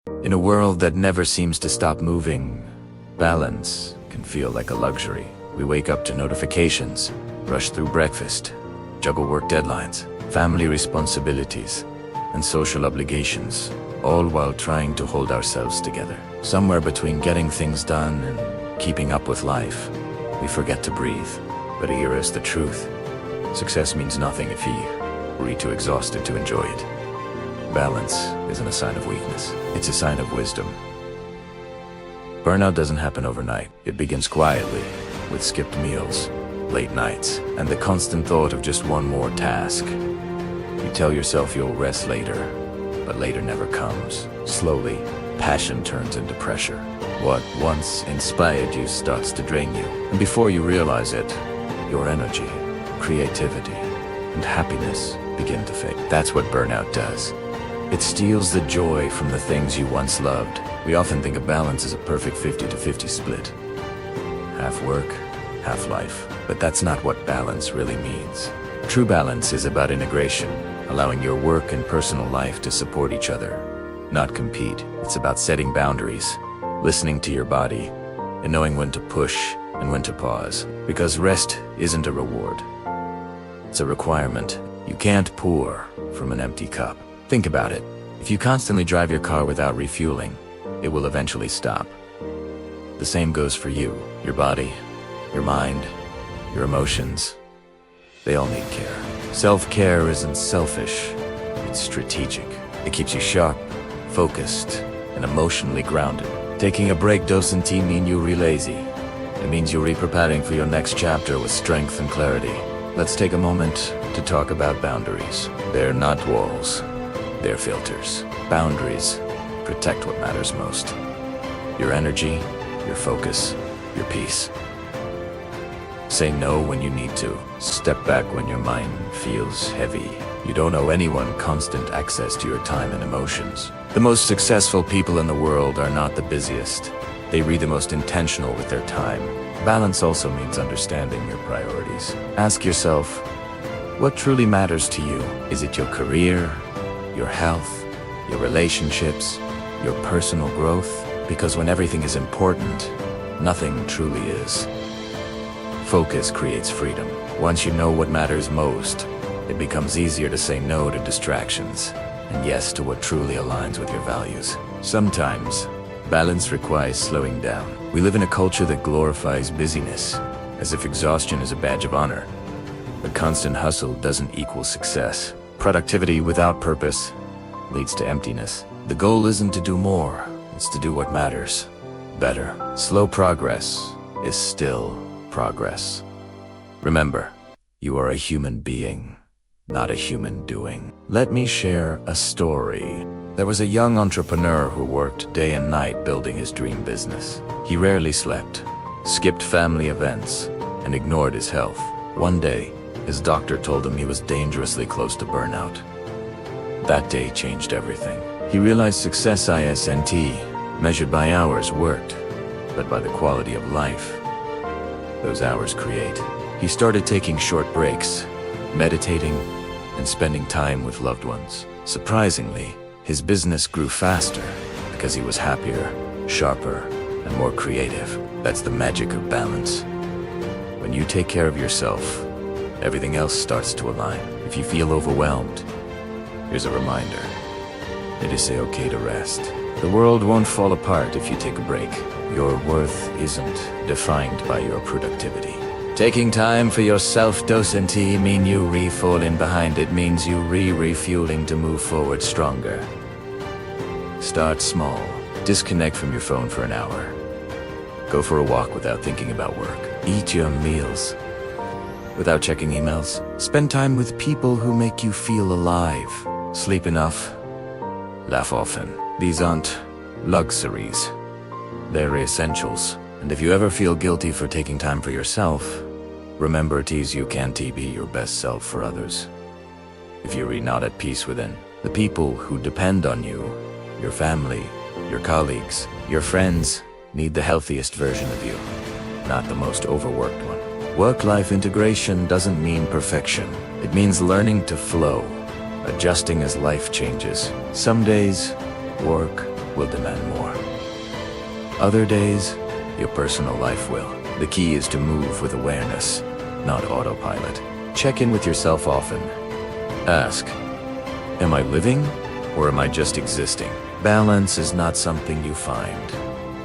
In a world that never seems to stop moving, balance can feel like a luxury. We wake up to notifications, rush through breakfast, juggle work deadlines, family responsibilities, and social obligations, all while trying to hold ourselves together. Somewhere between getting things done and keeping up with life, we forget to breathe. But here is the truth. Success means nothing if we're too exhausted to enjoy it. Balance isn't a sign of weakness, it's a sign of wisdom. Burnout doesn't happen overnight. It begins quietly, with skipped meals, late nights, and the constant thought of just one more task. You tell yourself you'll rest later, but later never comes. Slowly, passion turns into pressure. What once inspired you starts to drain you. And before you realize it, your energy, creativity, and happiness begin to fade. That's what burnout does. It steals the joy from the things you once loved. We often think of balance as a perfect 50-50 split. Half work, half life. But that's not what balance really means. True balance is about integration, allowing your work and personal life to support each other, not compete. It's about setting boundaries, listening to your body, and knowing when to push and when to pause. Because rest isn't a reward. It's a requirement. You can't pour from an empty cup. Think about it. If you constantly drive your car without refueling, it will eventually stop. The same goes for you, your body, your mind, your emotions. They all need care. Self-care isn't selfish, it's strategic. It keeps you sharp, focused, and emotionally grounded. Taking a break doesn't mean you're lazy. It means you're preparing for your next chapter with strength and clarity. Let's take a moment to talk about boundaries. They're not walls. They're filters. Boundaries protect what matters most. Your energy, your focus, your peace. Say no when you need to. Step back when your mind feels heavy. You don't owe anyone constant access to your time and emotions. The most successful people in the world are not the busiest. They read the most intentional with their time. Balance also means understanding your priorities. Ask yourself, what truly matters to you? Is it your career, your health, your relationships, your personal growth? Because when everything is important, nothing truly is. Focus creates freedom. Once you know what matters most, it becomes easier to say no to distractions and yes to what truly aligns with your values. Sometimes, balance requires slowing down. We live in a culture that glorifies busyness, as if exhaustion is a badge of honor. But constant hustle doesn't equal success. Productivity without purpose leads to emptiness. The goal isn't to do more, it's to do what matters better. Slow progress is still progress. Remember, you are a human being, not a human doing. Let me share a story. There was a young entrepreneur who worked day and night building his dream business. He rarely slept, skipped family events, and ignored his health. One day, his doctor told him he was dangerously close to burnout. That day changed everything. He realized success isn't measured by hours worked, but by the quality of life those hours create. He started taking short breaks, meditating, and spending time with loved ones. Surprisingly, his business grew faster because he was happier, sharper, and more creative. That's the magic of balance. When you take care of yourself, everything else starts to align. If you feel overwhelmed, here's a reminder. It is okay to rest. The world won't fall apart if you take a break. Your worth isn't defined by your productivity. Taking time for yourself doesn't mean you falling behind. It means you refueling to move forward stronger. Start small. Disconnect from your phone for an hour. Go for a walk without thinking about work. Eat your meals without checking emails. Spend time with people who make you feel alive. Sleep enough. Laugh often. These aren't luxuries. They're essentials. And if you ever feel guilty for taking time for yourself, remember you can't be your best self for others. If you're not at peace within, the people who depend on you, your family, your colleagues, your friends, need the healthiest version of you, not the most overworked one. Work-life integration doesn't mean perfection. It means learning to flow, adjusting as life changes. Some days, work. will demand more. Other days, your personal life will. The key is to move with awareness, not autopilot. Check in with yourself often. Ask, am I living or am I just existing? Balance is not something you find,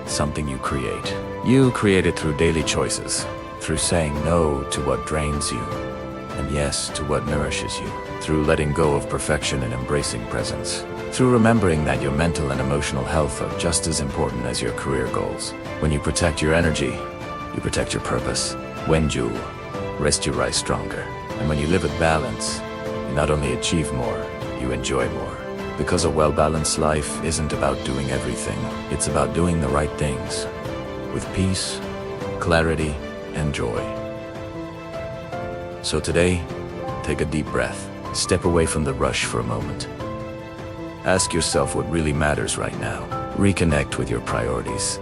something you create. You create it through daily choices, through saying no to what drains you, and yes to what nourishes you, through letting go of perfection and embracing presence, through remembering that your mental and emotional health are just as important as your career goals. When you protect your energy, you protect your purpose. When you rest, you rise stronger. And when you live with balance, you not only achieve more, you enjoy more. Because a well-balanced life isn't about doing everything, it's about doing the right things, with peace, clarity, and joy. So today, take a deep breath. Step away from the rush for a moment. Ask yourself what really matters right now. Reconnect with your priorities,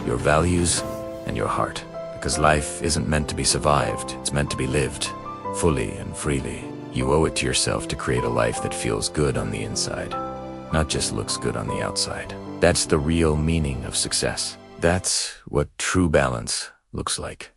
your values, and your heart. Because life isn't meant to be survived, it's meant to be lived, fully and freely. You owe it to yourself to create a life that feels good on the inside, not just looks good on the outside. That's the real meaning of success. That's what true balance looks like.